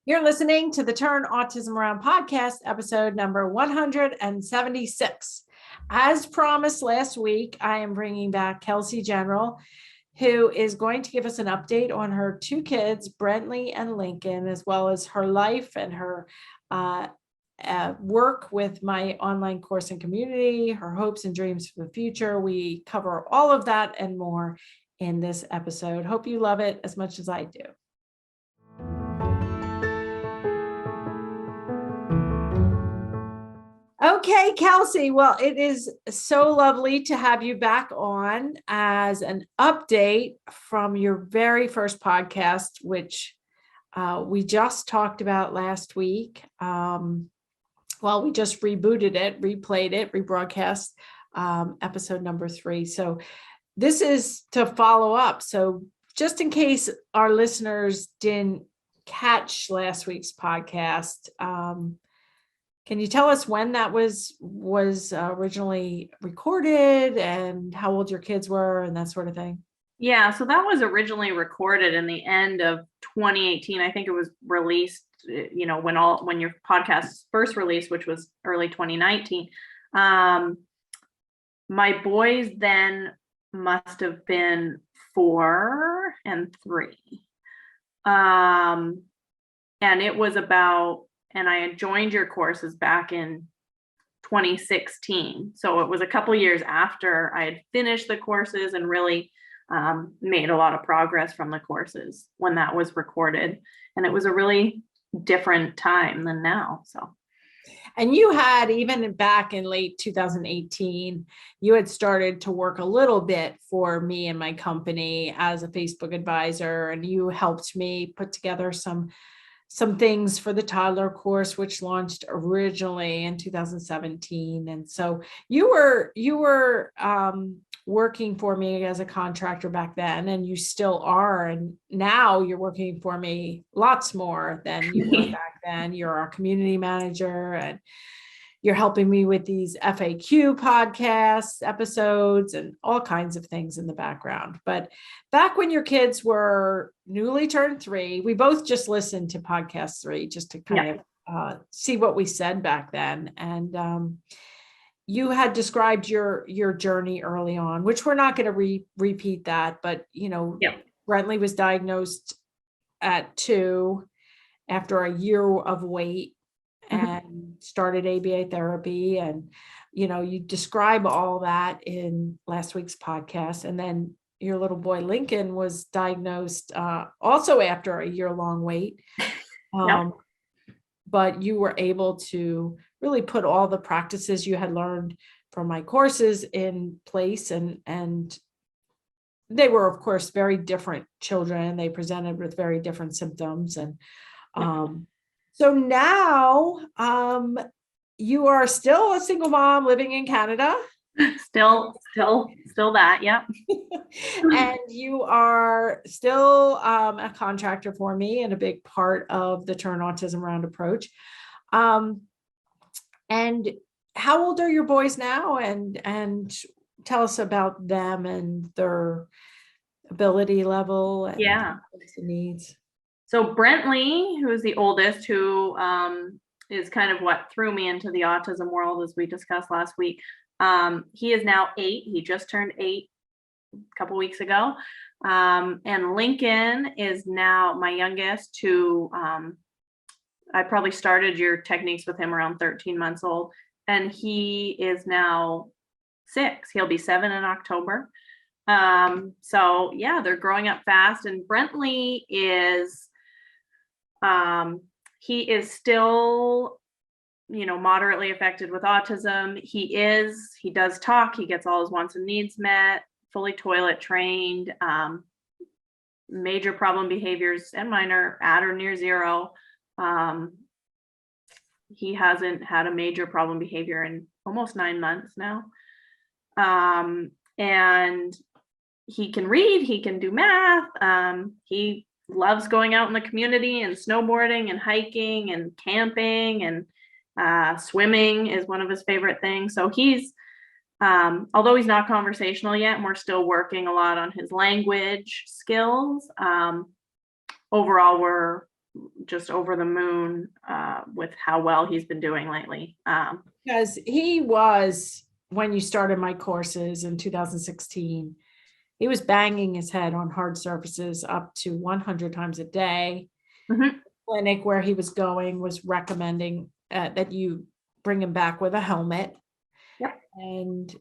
You're listening to the Turn Autism Around podcast, episode number 176. As promised last week, I am bringing back Kelsey General, who is going to give us an update on her two kids, Brentley and Lincoln, as well as her life and her work with my online course and community, her hopes and dreams for the future. We cover all of that and more in this episode. Hope you love it as much as I do. Okay, Kelsey. Well, it is so lovely to have you back on as an update from your very first podcast, which we just talked about last week. Well, we just rebooted it, replayed it, rebroadcast episode number 3. So this is to follow up. So just in case our listeners didn't catch last week's podcast, can you tell us when that was originally recorded and how old your kids were and that sort of thing? Yeah, so that was originally recorded in the end of 2018. I think it was released, when your podcast first released, which was early 2019. My boys then must have been 4 and 3. And it was about, and I had joined your courses back in 2016. So it was a couple years after I had finished the courses and really made a lot of progress from the courses when that was recorded. And it was a really different time than now. So. And you had, even back in late 2018, you had started to work a little bit for me and my company as a Facebook advisor, and you helped me put together some things for the toddler course, which launched originally in 2017. And so you were working for me as a contractor back then, and you still are. And now you're working for me lots more than you were back then. You're our community manager, and you're helping me with these FAQ podcasts, episodes, and all kinds of things in the background. But back when your kids were newly turned 3, we both just listened to podcast 3 just to kind of see what we said back then. And you had described your journey early on, which we're not going to repeat that. But, Brentley was diagnosed at 2 after a year of wait. And started ABA therapy. And, you describe all that in last week's podcast. And then your little boy, Lincoln, was diagnosed also after a year-long wait. But you were able to really put all the practices you had learned from my courses in place. And they were, of course, very different children. They presented with very different symptoms. And so now you are still a single mom living in Canada. Still that, yeah. And you are still a contractor for me and a big part of the Turn Autism Around Approach. And how old are your boys now? And tell us about them and their ability level and needs. So Brentley, who is the oldest, who is kind of what threw me into the autism world, as we discussed last week. He is now 8. He just turned 8 a couple weeks ago. And Lincoln is now my youngest, who I probably started your techniques with him around 13 months old. And he is now 6. He'll be 7 in October. So yeah, they're growing up fast. And Brentley is he is still, moderately affected with autism. He does talk, he gets all his wants and needs met, fully toilet trained, major problem behaviors and minor at or near 0. He hasn't had a major problem behavior in almost 9 months now. And he can read, he can do math. He loves going out in the community and snowboarding and hiking and camping, and swimming is one of his favorite things. So he's, although he's not conversational yet, and we're still working a lot on his language skills, overall we're just over the moon with how well he's been doing lately. Because he was, when you started my courses in 2016, he was banging his head on hard surfaces up to 100 times a day. Mhm. Clinic where he was going was recommending that you bring him back with a helmet. Yep. And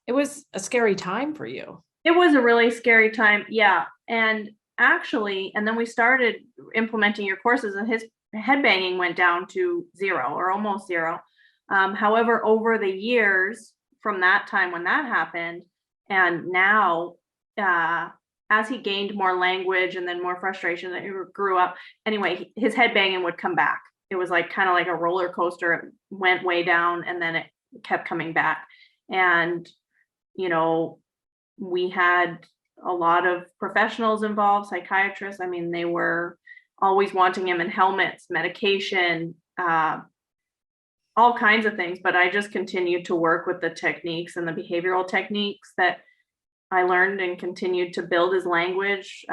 it was a scary time for you. It was a really scary time. Yeah. And actually, and then we started implementing your courses, and his headbanging went down to 0 or almost 0. However, over the years from that time when that happened, and now, as he gained more language and then more frustration that he grew up, anyway, his headbanging would come back. It was like kind of like a roller coaster. It went way down and then it kept coming back. And, you know, we had a lot of professionals involved, psychiatrists. I mean, they were always wanting him in helmets, medication, all kinds of things. But I just continued to work with the techniques and the behavioral techniques that I learned, and continued to build his language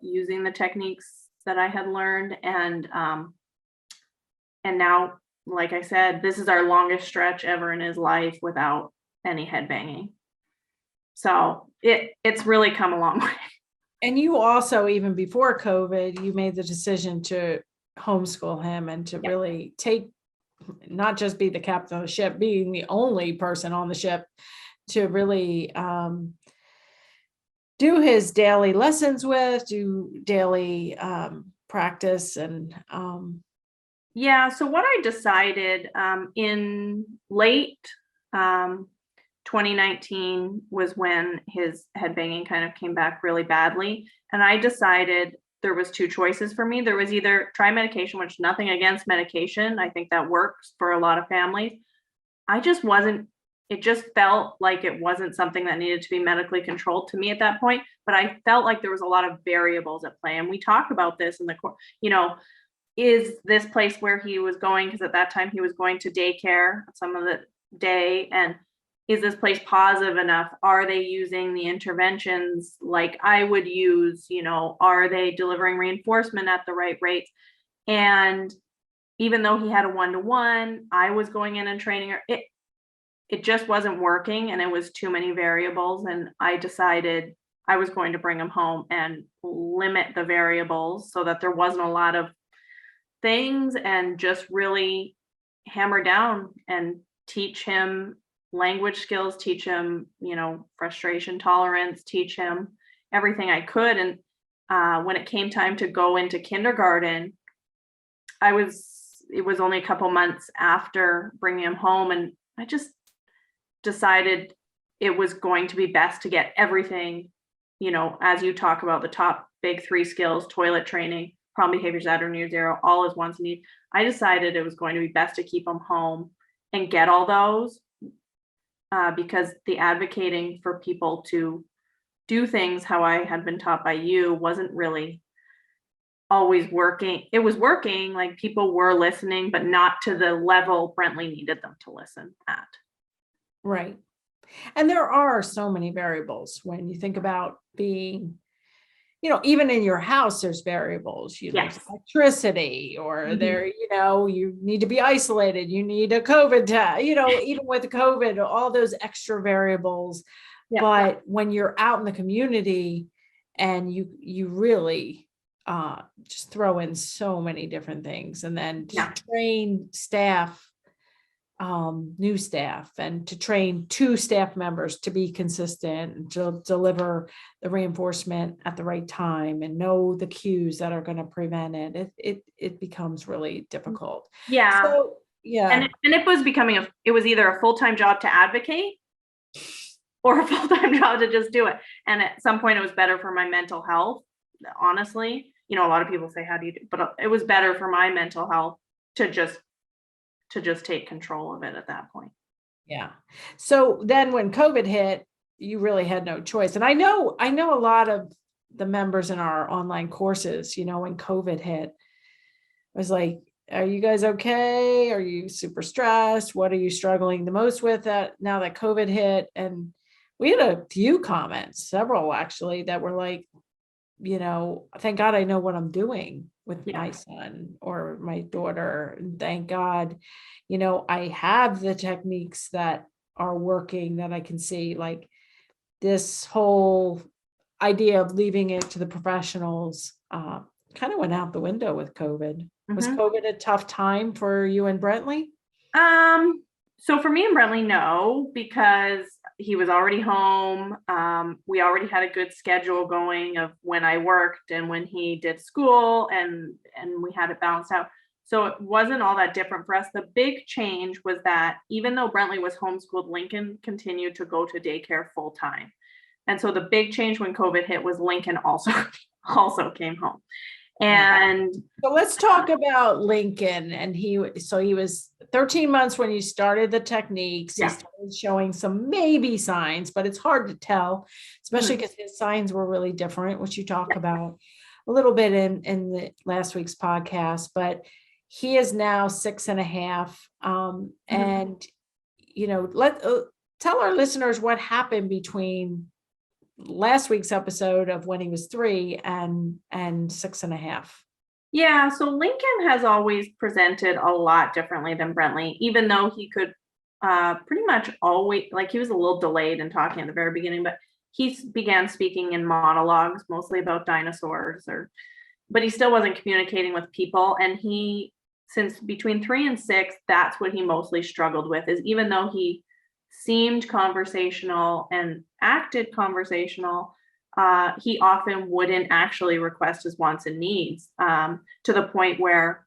using the techniques that I had learned. And now, like I said, this is our longest stretch ever in his life without any headbanging. So it's really come a long way. And you also, even before COVID, you made the decision to homeschool him and to really not just be the captain of the ship, being the only person on the ship, to really do his daily lessons with, do daily practice. And yeah, so what I decided in late 2019 was when his headbanging kind of came back really badly. And I decided there was 2 choices for me. There was either try medication, which nothing against medication. I think that works for a lot of families. It just felt like it wasn't something that needed to be medically controlled to me at that point. But I felt like there was a lot of variables at play. And we talked about this in the course, is this place where he was going, because at that time he was going to daycare some of the day, and is this place positive enough? Are they using the interventions like I would use? Are they delivering reinforcement at the right rates? And even though he had a 1-to-1, I was going in and training her. It just wasn't working, and it was too many variables. And I decided I was going to bring him home and limit the variables so that there wasn't a lot of things, and just really hammer down and teach him language skills, teach him, frustration tolerance, teach him everything I could. And when it came time to go into kindergarten, it was only a couple months after bringing him home, and I just decided it was going to be best to get everything, as you talk about the top big 3 skills, toilet training, problem behaviors that are near 0, all is wants and needs. I decided it was going to be best to keep him home and get all those, because the advocating for people to do things how I had been taught by you wasn't really always working. It was working, like people were listening, but not to the level Brentley needed them to listen at. right. And there are so many variables when you think about being, even in your house, there's variables, Yes. electricity, or Mhm. there, you need to be isolated, you need a COVID test, even with COVID, all those extra variables. Yeah. But when you're out in the community and you really just throw in so many different things, and then to Yeah. train staff, new staff, and to train 2 staff members to be consistent and to deliver the reinforcement at the right time and know the cues that are going to prevent it becomes really difficult. Yeah. So yeah. And it was becoming it was either a full-time job to advocate or a full-time job to just do it. And at some point it was better for my mental health, honestly. A lot of people say, how do you do? But it was better for my mental health to just take control of it at that point. Yeah. So then when COVID hit, you really had no choice. And I know a lot of the members in our online courses, when COVID hit, I was like, are you guys okay? Are you super stressed? What are you struggling the most with now that COVID hit? And we had a few comments, several actually, that were like, thank God I know what I'm doing with Yeah. my son or my daughter. And thank God, I have the techniques that are working that I can see. Like this whole idea of leaving it to the professionals kind of went out the window with COVID. Was Mhm. COVID a tough time for you and Brentley? So for me and Brentley, no, because he was already home. We already had a good schedule going of when I worked and when he did school, and we had it balanced out. So it wasn't all that different for us. The big change was that even though Brentley was homeschooled, Lincoln continued to go to daycare full time. And so the big change when COVID hit was Lincoln also also came home. And So let's talk about Lincoln. And he was 13 months when you started the techniques. He yeah, started showing some maybe signs, but it's hard to tell, especially Mhm. because his signs were really different, which you talk Yeah. about a little bit in the last week's podcast. But he is now 6.5. Mhm. And let tell our listeners what happened between last week's episode of when he was 3 and 6.5. Yeah, so Lincoln has always presented a lot differently than Brentley, even though he could pretty much always, like he was a little delayed in talking at the very beginning, but began speaking in monologues, mostly about dinosaurs, but he still wasn't communicating with people. And since between 3 and 6, that's what he mostly struggled with, is even though he seemed conversational and acted conversational, he often wouldn't actually request his wants and needs, to the point where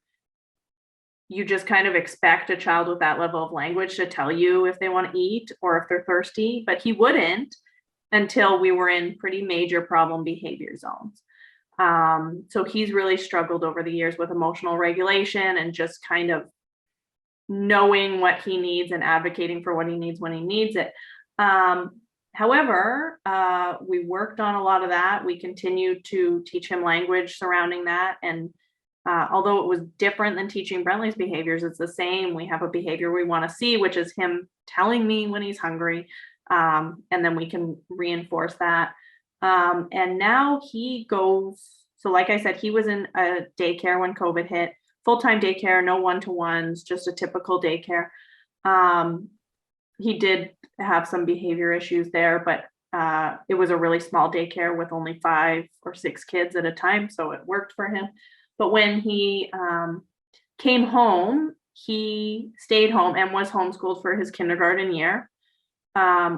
you just kind of expect a child with that level of language to tell you if they want to eat or if they're thirsty, but he wouldn't until we were in pretty major problem behavior zones. So he's really struggled over the years with emotional regulation and just kind of knowing what he needs and advocating for what he needs when he needs it. However, we worked on a lot of that. We continued to teach him language surrounding that. And although it was different than teaching Brentley's behaviors, it's the same. We have a behavior we want to see, which is him telling me when he's hungry. And then we can reinforce that. And now he goes, so like I said, he was in a daycare when COVID hit, full-time daycare, no one-to-ones, just a typical daycare. He did have some behavior issues there, but it was a really small daycare with only 5 or 6 kids at a time, so it worked for him. But when he came home, he stayed home and was homeschooled for his kindergarten year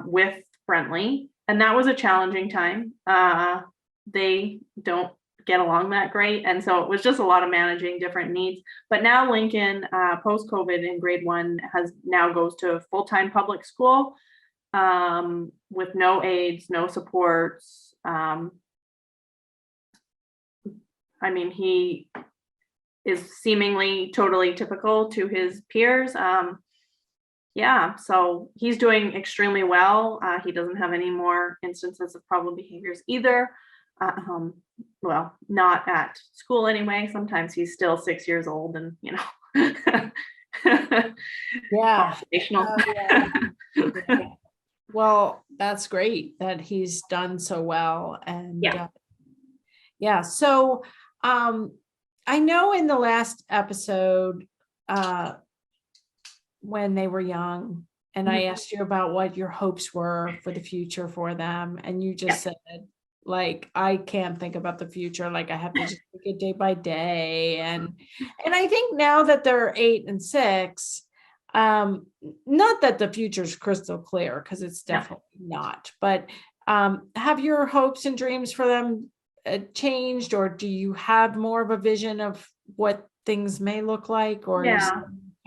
with Brentley, and that was a challenging time. They don't get along that great, and so it was just a lot of managing different needs. But now Lincoln, post-COVID in grade 1, now goes to full-time public school with no aides, no supports. I mean, he is seemingly totally typical to his peers. Yeah, so he's doing extremely well. He doesn't have any more instances of problem behaviors either. Well, not at school anyway. Sometimes he's still 6 years old and, Yeah. conversational. Yeah. Well, that's great that he's done so well. And Yeah. yeah, so I know in the last episode, when they were young, and I asked you about what your hopes were for the future for them, and you just said, like, I can't think about the future, like I have to just take it day by day. And I think now that they're 8 and 6, not that the future is crystal clear, because it's definitely not, but have your hopes and dreams for them changed, or do you have more of a vision of what things may look like, or are you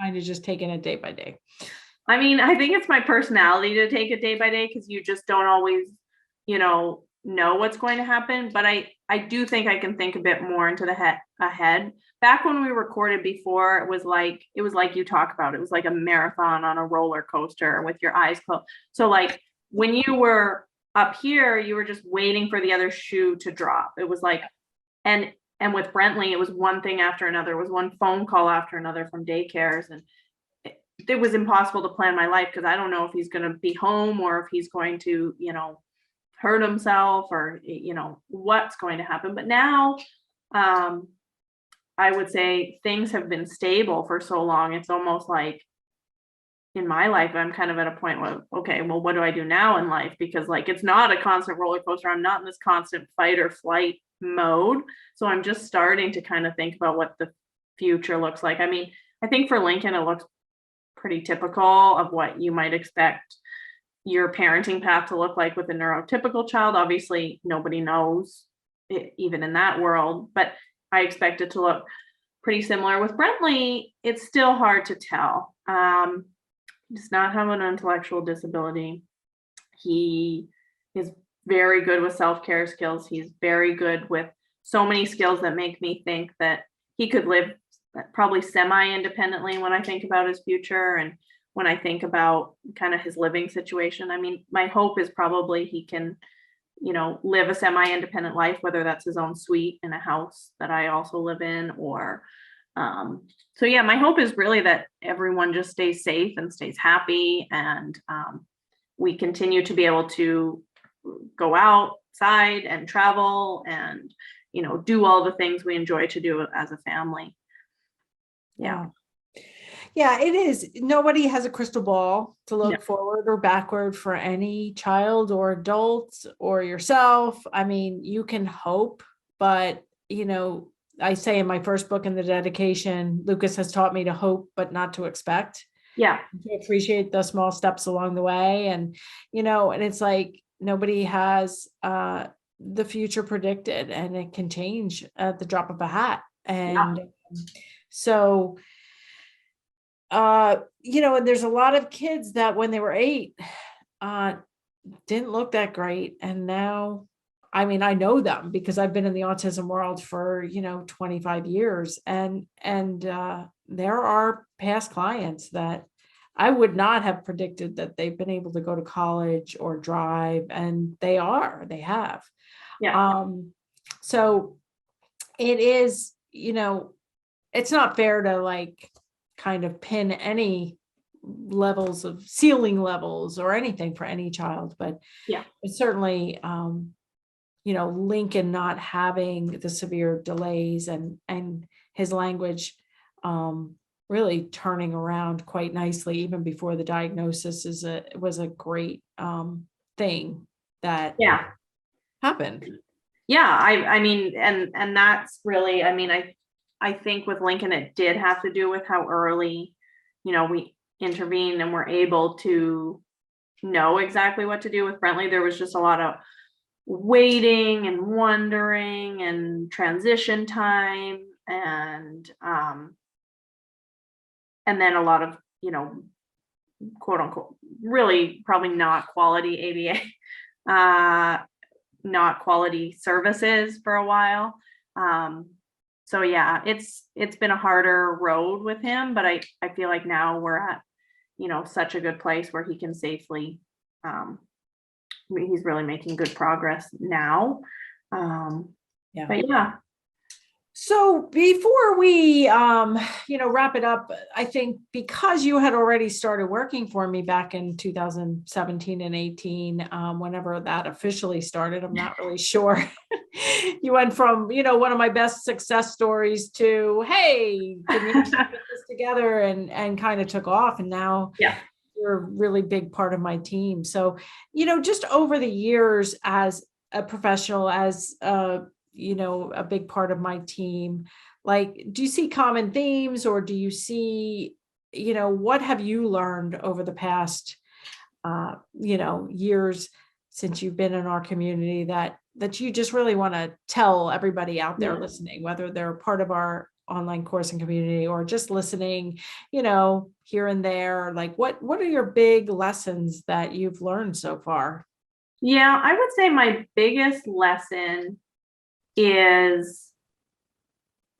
kind of just taking it day by day? I mean, I think it's my personality to take it day by day, because you just don't always, know what's going to happen. But I do think I can think a bit more into the ahead. Back when we recorded before, it was like you talk about, it was like a marathon on a roller coaster with your eyes closed. So like when you were up here, you were just waiting for the other shoe to drop. It was like, and with Brentley, it was one thing after another. It was one phone call after another from daycares, and it was impossible to plan my life, because I don't know if he's going to be home or if he's going to, hurt himself or, what's going to happen. But now, I would say things have been stable for so long. It's almost like in my life, I'm kind of at a point where, okay, well, what do I do now in life? Because like, it's not a constant roller coaster. I'm not in this constant fight or flight mode. So I'm just starting to kind of think about what the future looks like. I mean, I think for Lincoln, it looks pretty typical of what you might expect your parenting path to look like with a neurotypical child. Obviously, nobody knows it, even in that world, but I expect it to look pretty similar. With Brentley, it's still hard to tell. He does not have an intellectual disability. He is very good with self-care skills. He's very good with so many skills that make me think that he could live probably semi-independently when I think about his future and when I think about kind of his living situation. I mean, my hope is probably he can, live a semi-independent life, whether that's his own suite in a house that I also live in, or so yeah, my hope is really that everyone just stays safe and stays happy, and we continue to be able to go outside and travel and, do all the things we enjoy to do as a family. Yeah. Yeah, it is. Nobody has a crystal ball to look No. forward or backward for any child or adult or yourself. I mean, you can hope, but I say in my first book in the dedication, Lucas has taught me to hope, but not to expect. Yeah. To appreciate the small steps along the way. And, and it's like nobody has the future predicted, and it can change at the drop of a hat. And so, and there's a lot of kids that when they were 8, didn't look that great. And now, I mean, I know them because I've been in the autism world for, 25 years. And there are past clients that I would not have predicted that they've been able to go to college or drive, and they have. Yeah. So it is, it's not fair to like kind of pin any levels of ceiling levels or anything for any child, but yeah, it's certainly, Lincoln not having the severe delays and his language, really turning around quite nicely even before the diagnosis was a great thing that happened. Yeah, I mean, and that's really, I mean, I think with Lincoln, it did have to do with how early, we intervened and were able to know exactly what to do. With Brentley, there was just a lot of waiting and wondering and transition time, and then a lot of, quote unquote, really probably not quality ABA, not quality services for a while. So yeah, it's been a harder road with him, but I feel like now we're at, such a good place where he can safely, he's really making good progress now. But yeah. So before we, wrap it up, I think because you had already started working for me back in 2017 and 18, whenever that officially started, I'm not really sure. You went from, one of my best success stories to, hey, can we actually get this together, and kind of took off. And now you're a really big part of my team. So, just over the years as a professional, as a big part of my team, like, do you see common themes, or do you see, what have you learned over the past, years since you've been in our community that you just really want to tell everybody out there listening, whether they're part of our online coursing community or just listening, here and there? Like, what are your big lessons that you've learned so far? Yeah, I would say my biggest lesson is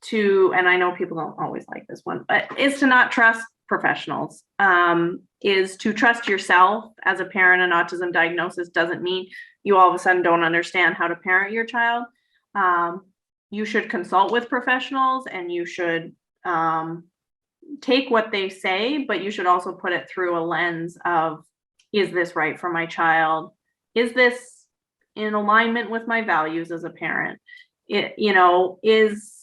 to, and I know people don't always like this one, but is to not trust professionals, is to trust yourself. As a parent, an autism diagnosis doesn't mean you all of a sudden don't understand how to parent your child. You should consult with professionals, and you should take what they say, but you should also put it through a lens of, is this right for my child? Is this in alignment with my values as a parent. It, you know, is,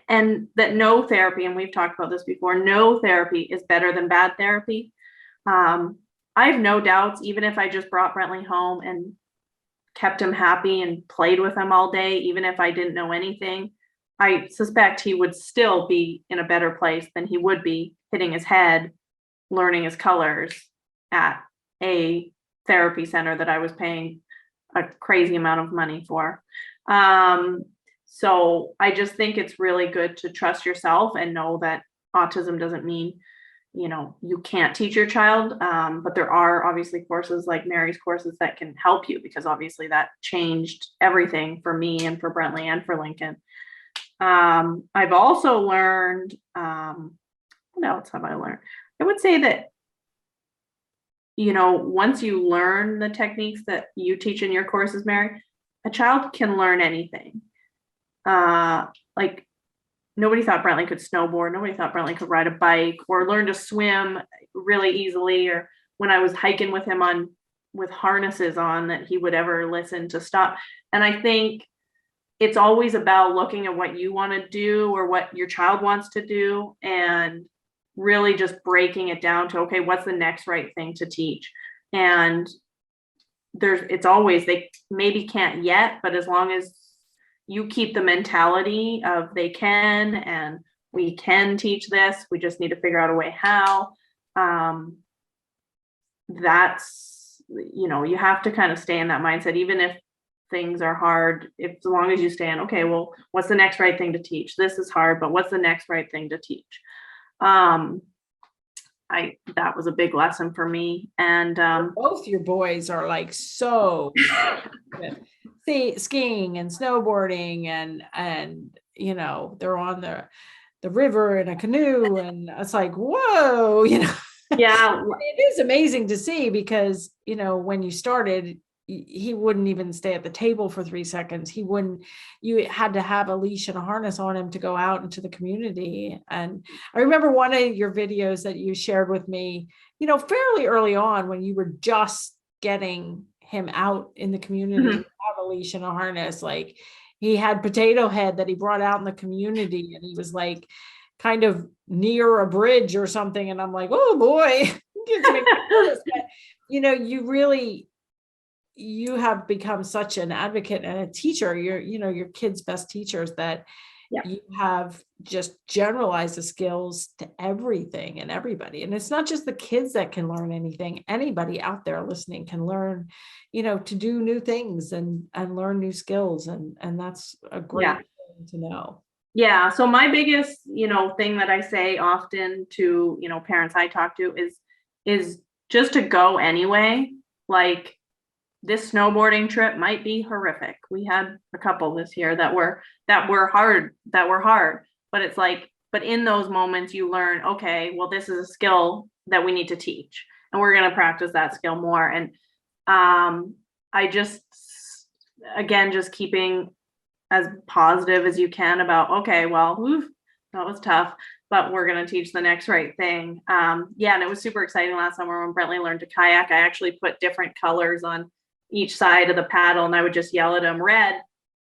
and that no therapy, and we've talked about this before, no therapy is better than bad therapy. I have no doubts, even if I just brought Brentley home and kept him happy and played with him all day, even if I didn't know anything, I suspect he would still be in a better place than he would be hitting his head, learning his colors at a therapy center that I was paying a crazy amount of money for. So I just think it's really good to trust yourself and know that autism doesn't mean, you know, you can't teach your child. But there are obviously courses like Mary's courses that can help you, because obviously that changed everything for me and for Brentley and for Lincoln. I've also learned, what else have I learned? I would say that, you know, once you learn the techniques that you teach in your courses, Mary, a child can learn anything. Like nobody thought Brentley could snowboard. Nobody thought Brentley could ride a bike or learn to swim really easily. Or when I was hiking with him with harnesses on, that he would ever listen to stop. And I think it's always about looking at what you want to do or what your child wants to do, and really just breaking it down to, okay, what's the next right thing to teach? And it's always, they maybe can't yet, but as long as you keep the mentality of they can, and we can teach this, we just need to figure out a way how. That's, you know, you have to kind of stay in that mindset, even if things are hard, as long as you stay in, okay, well, what's the next right thing to teach? This is hard, but what's the next right thing to teach? That was a big lesson for me. And both your boys are like so skiing and snowboarding, and you know, they're on the river in a canoe, and it's like, whoa, you know. Yeah. It is amazing to see, because, you know, when you started, he wouldn't even stay at the table for 3 seconds. You had to have a leash and a harness on him to go out into the community. And I remember one of your videos that you shared with me, you know, fairly early on, when you were just getting him out in the community, Mhm. without a leash and a harness. Like, he had Potato Head that he brought out in the community, and he was like kind of near a bridge or something. And I'm like, oh boy, gives me nervous. But, you know, you have become such an advocate and a teacher. You're, you know, your kids' best teachers, that Yeah. you have just generalized the skills to everything and everybody. And it's not just the kids that can learn anything. Anybody out there listening can learn, you know, to do new things and learn new skills. And that's a great thing to know. Yeah. So my biggest, you know, thing that I say often to, you know, parents I talk to is just to go anyway. Like, this snowboarding trip might be horrific. We had a couple this year that were hard, but it's like, but in those moments you learn, okay, well, this is a skill that we need to teach, and we're going to practice that skill more. And I just, again, just keeping as positive as you can about, okay, well, that was tough, but we're going to teach the next right thing. Yeah. And it was super exciting last summer when Brentley learned to kayak. I actually put different colors on each side of the paddle, and I would just yell at him, red,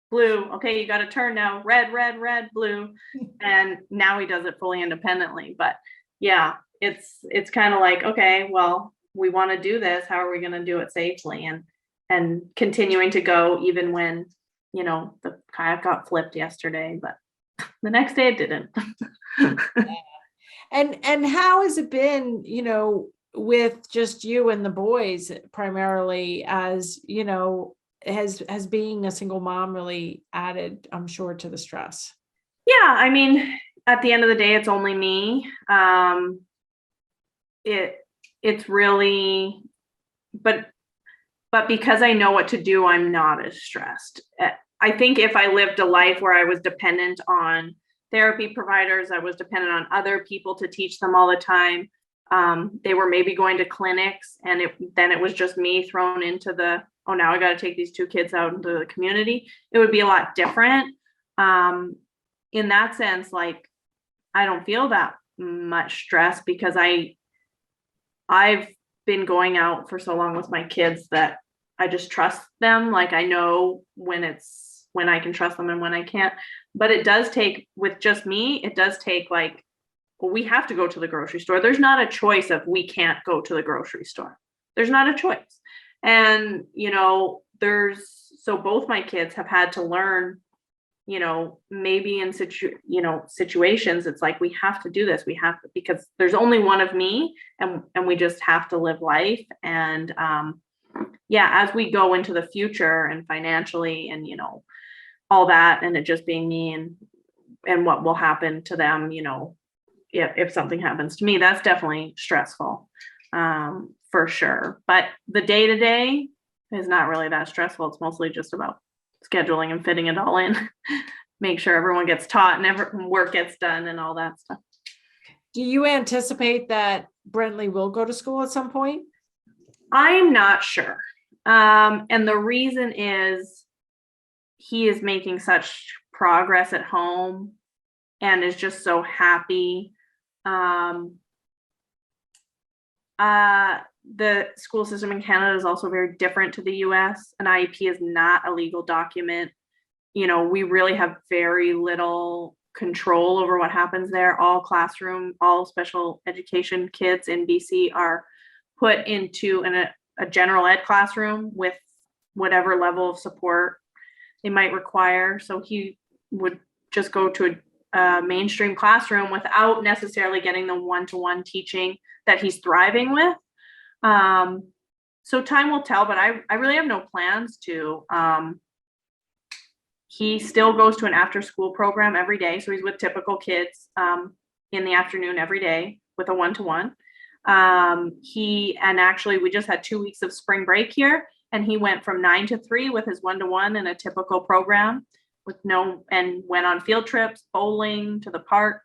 blue. Okay, you got to turn now. Red, red, red, blue. And now he does it fully independently. But yeah, it's kind of like, okay, well, we want to do this. How are we going to do it safely? And continuing to go even when, you know, the kayak got flipped yesterday, but the next day it didn't. And how has it been, you know, with just you and the boys primarily, as, you know, has being a single mom really added, I'm sure, to the stress? Yeah, I mean, at the end of the day, it's only me. It's really, but because I know what to do, I'm not as stressed. I think if I lived a life where I was dependent on therapy providers, I was dependent on other people to teach them all the time. They were maybe going to clinics, and then it was just me thrown into oh, now I got to take these 2 kids out into the community. It would be a lot different. In that sense, like, I don't feel that much stress, because I've been going out for so long with my kids that I just trust them. Like I know when I can trust them and when I can't. But it does take, with just me, it does take like, well, we have to go to the grocery store. There's not a choice of we can't go to the grocery store. There's not a choice. And, so both my kids have had to learn, maybe in situations, it's like, we have to do this. We have to, because there's only one of me, and we just have to live life. And, as we go into the future and financially and, all that, and it just being me and what will happen to them, if something happens to me, that's definitely stressful, for sure. But the day to day is not really that stressful. It's mostly just about scheduling and fitting it all in, make sure everyone gets taught and work gets done and all that stuff. Do you anticipate that Brentley will go to school at some point? I'm not sure. And the reason is he is making such progress at home and is just so happy. The school system in Canada is also very different to the US. An IEP is not a legal document. We really have very little control over what happens there. All special education kids in BC are put into a general ed classroom with whatever level of support they might require. So he would just go to a mainstream classroom without necessarily getting the one-to-one teaching that he's thriving with. So time will tell, but I really have no plans to. He still goes to an after school program every day. So he's with typical kids in the afternoon every day with a one-to-one. And actually we just had 2 weeks of spring break here, and he went from 9 to 3 with his one-to-one in a typical program and went on field trips, bowling, to the park,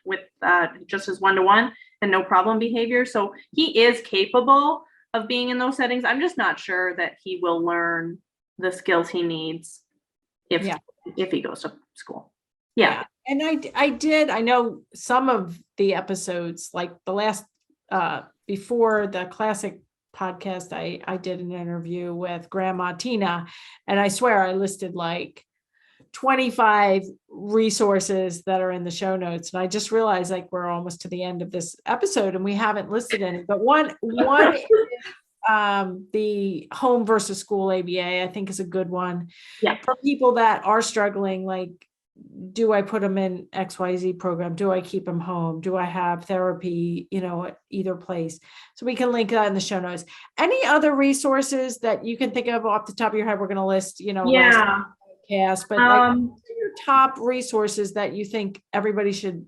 with just his one-to-one and no problem behavior. So he is capable of being in those settings. I'm just not sure that he will learn the skills he needs if he goes to school. Yeah. And I know some of the episodes, like the last, before the classic podcast, I did an interview with Grandma Tina, and I swear I listed like 25 resources that are in the show notes. And I just realized like we're almost to the end of this episode and we haven't listed any, but one is, the home versus school ABA, I think is a good one. Yeah. For people that are struggling, like, do I put them in XYZ program? Do I keep them home? Do I have therapy, at either place? So we can link that in the show notes. Any other resources that you can think of off the top of your head? We're going to list, Yeah. Podcast, but like your top resources that you think everybody should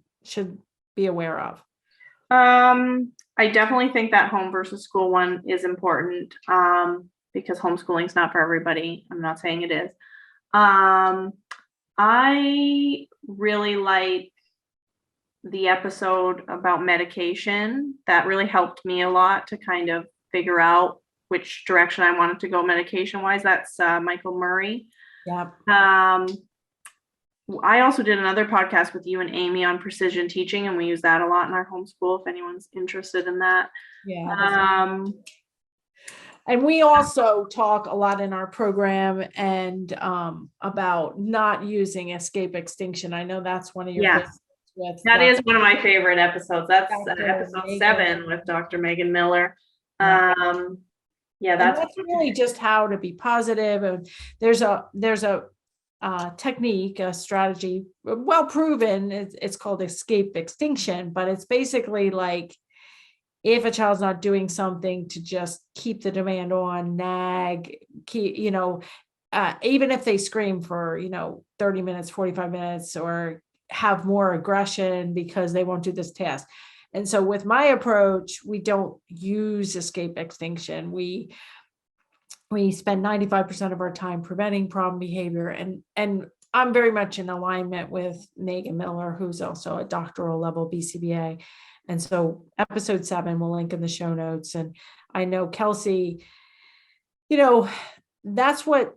be aware of. I definitely think that home versus school one is important, because homeschooling is not for everybody. I'm not saying it is. I really like the episode about medication. That really helped me a lot to kind of figure out which direction I wanted to go medication wise. That's Michael Murray. Yeah. I also did another podcast with you and Amy on precision teaching, and we use that a lot in our homeschool if anyone's interested in that. Yeah. And we also talk a lot in our program and about not using escape extinction. I know that's one of your favorites with that is one of my favorite episodes. That's episode 7 with Dr. Megan Miller. That's really just how to be positive. And there's a technique, a strategy, well proven. It's called escape extinction, but it's basically like, if a child's not doing something, to just keep the demand on, nag, even if they scream for, 30 minutes, 45 minutes, or have more aggression because they won't do this task. And so with my approach, we don't use escape extinction. We spend 95% of our time preventing problem behavior. And I'm very much in alignment with Megan Miller, who's also a doctoral level BCBA. And so episode 7, we'll link in the show notes. And I know Kelsey, that's what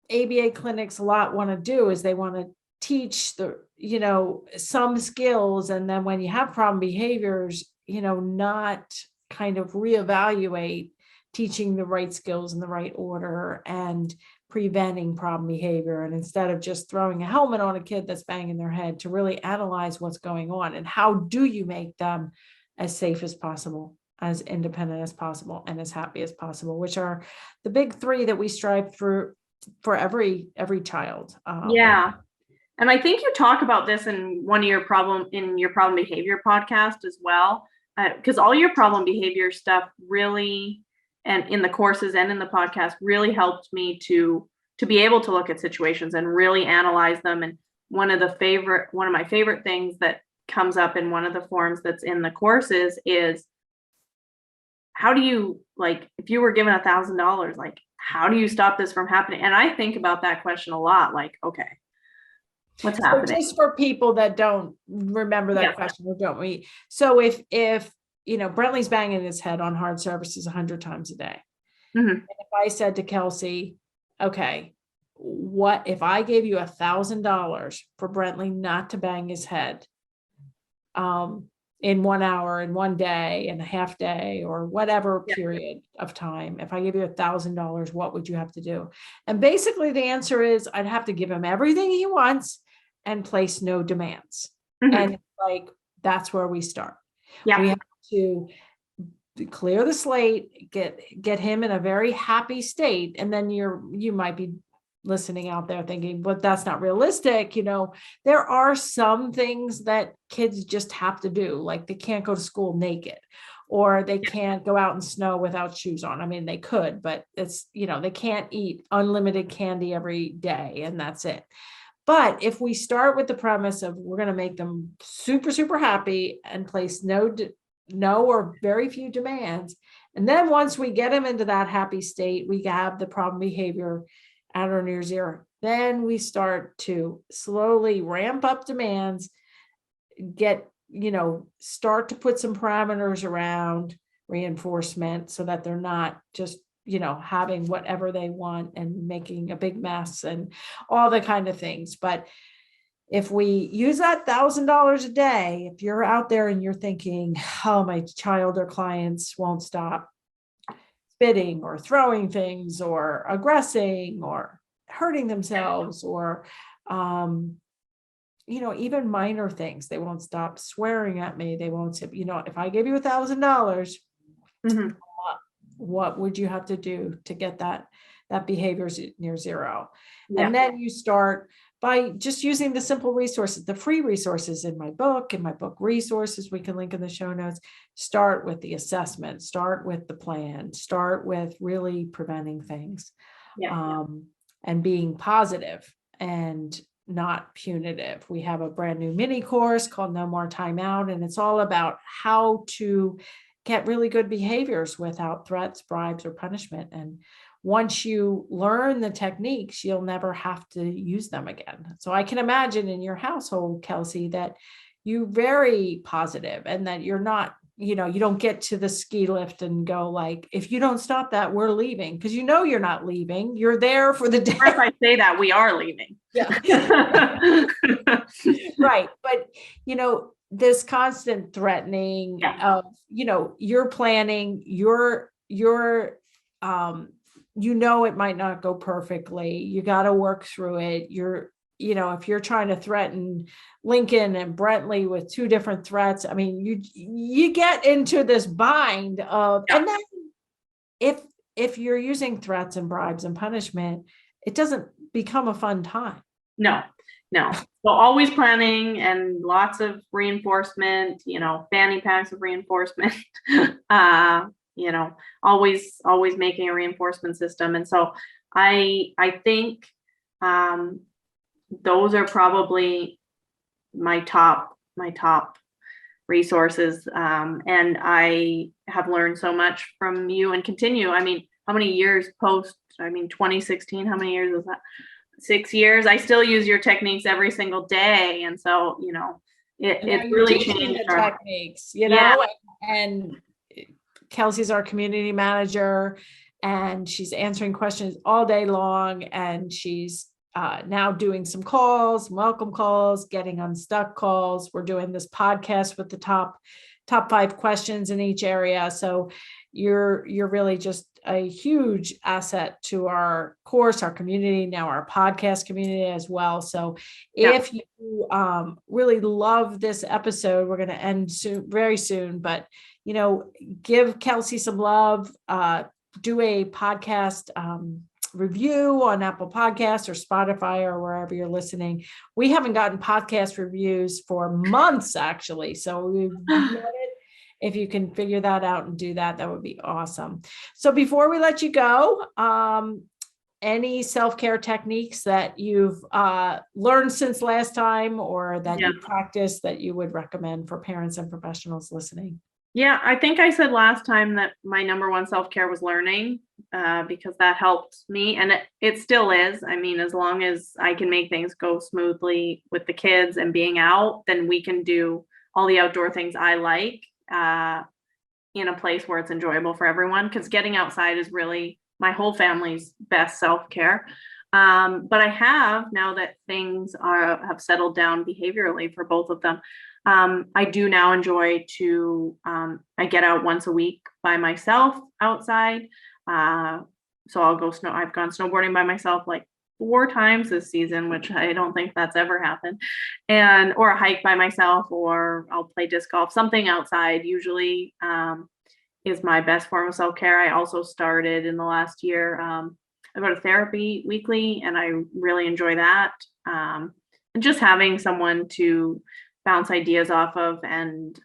ABA clinics a lot want to do, is they want to teach some skills. And then when you have problem behaviors, not kind of reevaluate teaching the right skills in the right order and preventing problem behavior. And instead of just throwing a helmet on a kid that's banging their head, to really analyze what's going on and how do you make them as safe as possible, as independent as possible, and as happy as possible, which are the big three that we strive for every child. Yeah. And I think you talk about this in one of your problem behavior podcast as well, because all your problem behavior stuff really, and in the courses and in the podcast, really helped me to be able to look at situations and really analyze them. And one of my favorite things that comes up in one of the forums that's in the courses is, how do you, like, if you were given $1,000, like, how do you stop this from happening? And I think about that question a lot, like, okay, what's happening? So just for people that don't remember that question, or don't we? So if Brentley's banging his head on hard surfaces 100 times a day. Mm-hmm. And if I said to Kelsey, okay, what if I gave you $1,000 for Brentley not to bang his head in 1 hour, in one day, in a half day, or whatever period of time? If I give you $1,000, what would you have to do? And basically the answer is, I'd have to give him everything he wants and place no demands. Mm-hmm. And like, that's where we start. Yeah. We have to clear the slate, get him in a very happy state. And then you might be listening out there thinking, but that's not realistic. There are some things that kids just have to do, like they can't go to school naked, or they can't go out in snow without shoes on. I mean, they could, but it's, they can't eat unlimited candy every day, and that's it. But if we start with the premise of we're going to make them super, super happy and place no or very few demands, and then once we get them into that happy state, we have the problem behavior at or near zero, then we start to slowly ramp up demands, start to put some parameters around reinforcement so that they're not just having whatever they want and making a big mess and all the kind of things. But if we use that $1,000 a day, if you're out there and you're thinking, oh, my child or clients won't stop spitting or throwing things or aggressing or hurting themselves, or even minor things, they won't stop swearing at me, they won't say, if I gave you $1,000, Mm-hmm. what would you have to do to get that behavior near zero? Yeah. And then you start by just using the simple resources, the free resources in my book resources, we can link in the show notes. Start with the assessment, start with the plan, start with really preventing things, and being positive and not punitive. We have a brand new mini course called No More Timeout, and it's all about how to get really good behaviors without threats, bribes, or punishment. And once you learn the techniques, you'll never have to use them again. So I can imagine in your household, Kelsey, that you're very positive and that you're not, you don't get to the ski lift and go like, if you don't stop that, we're leaving. Because you're not leaving. You're there for the day. If I say that, we are leaving. Yeah. Right. But, this constant threatening of, you're planning, it might not go perfectly. You got to work through it. If you're trying to threaten Lincoln and Brentley with two different threats, I mean, you get into this bind of, and then if you're using threats and bribes and punishment, it doesn't become a fun time. No. So always planning and lots of reinforcement, fanny packs of reinforcement, always making a reinforcement system. And so I think those are probably my top resources. And I have learned so much from you and continue. I mean, how many years 2016, how many years is that? 6 years. I still use your techniques every single day. And so, it's really changed the techniques, and Kelsey's our community manager, and she's answering questions all day long, and she's now doing some calls, welcome calls, getting unstuck calls. We're doing this podcast with the top 5 questions in each area. So you're really just a huge asset to our course, our community, now our podcast community as well. So if you really love this episode, we're going to end soon, very soon, but give Kelsey some love, do a podcast review on Apple Podcasts or Spotify or wherever you're listening. We haven't gotten podcast reviews for months, actually. So we've done it. If you can figure that out and do that, that would be awesome. So before we let you go, any self-care techniques that you've learned since last time or that you practice that you would recommend for parents and professionals listening? Yeah, I think I said last time that my number one self-care was learning, because that helped me, and it still is. I mean, as long as I can make things go smoothly with the kids and being out, then we can do all the outdoor things I like in a place where it's enjoyable for everyone, because getting outside is really my whole family's best self-care. But I have, now that things have settled down behaviorally for both of them, I do now enjoy to, I get out once a week by myself outside. So I've gone snowboarding by myself like 4 times this season, which I don't think that's ever happened, or a hike by myself, or I'll play disc golf. Something outside usually is my best form of self-care. I also started in the last year, I go to therapy weekly, and I really enjoy that. And just having someone to bounce ideas off of and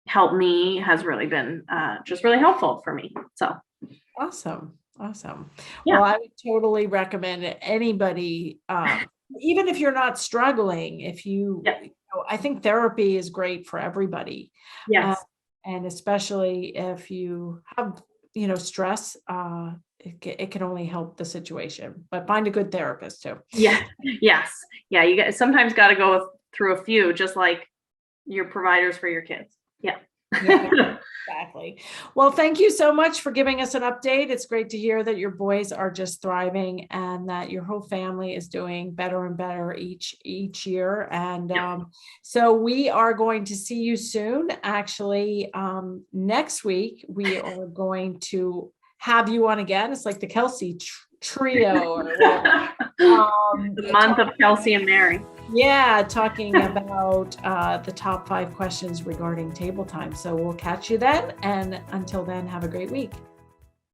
help me has really been just really helpful for me. So awesome. Yeah. Well, I would totally recommend it. Anybody, even if you're not struggling, I think therapy is great for everybody. Yes. And especially if you have, stress, it can only help the situation, but find a good therapist too. Yeah. Yes. Yeah. You guys sometimes got to go through a few, just like your providers for your kids. Yeah. Exactly. Well, thank you so much for giving us an update. It's great to hear that your boys are just thriving and that your whole family is doing better and better each year. And so we are going to see you soon. Actually, next week, we are going to have you on again. It's like the Kelsey trio or whatever. The month of Kelsey and Mary. Yeah, talking about the top 5 questions regarding table time. So we'll catch you then. And until then, have a great week.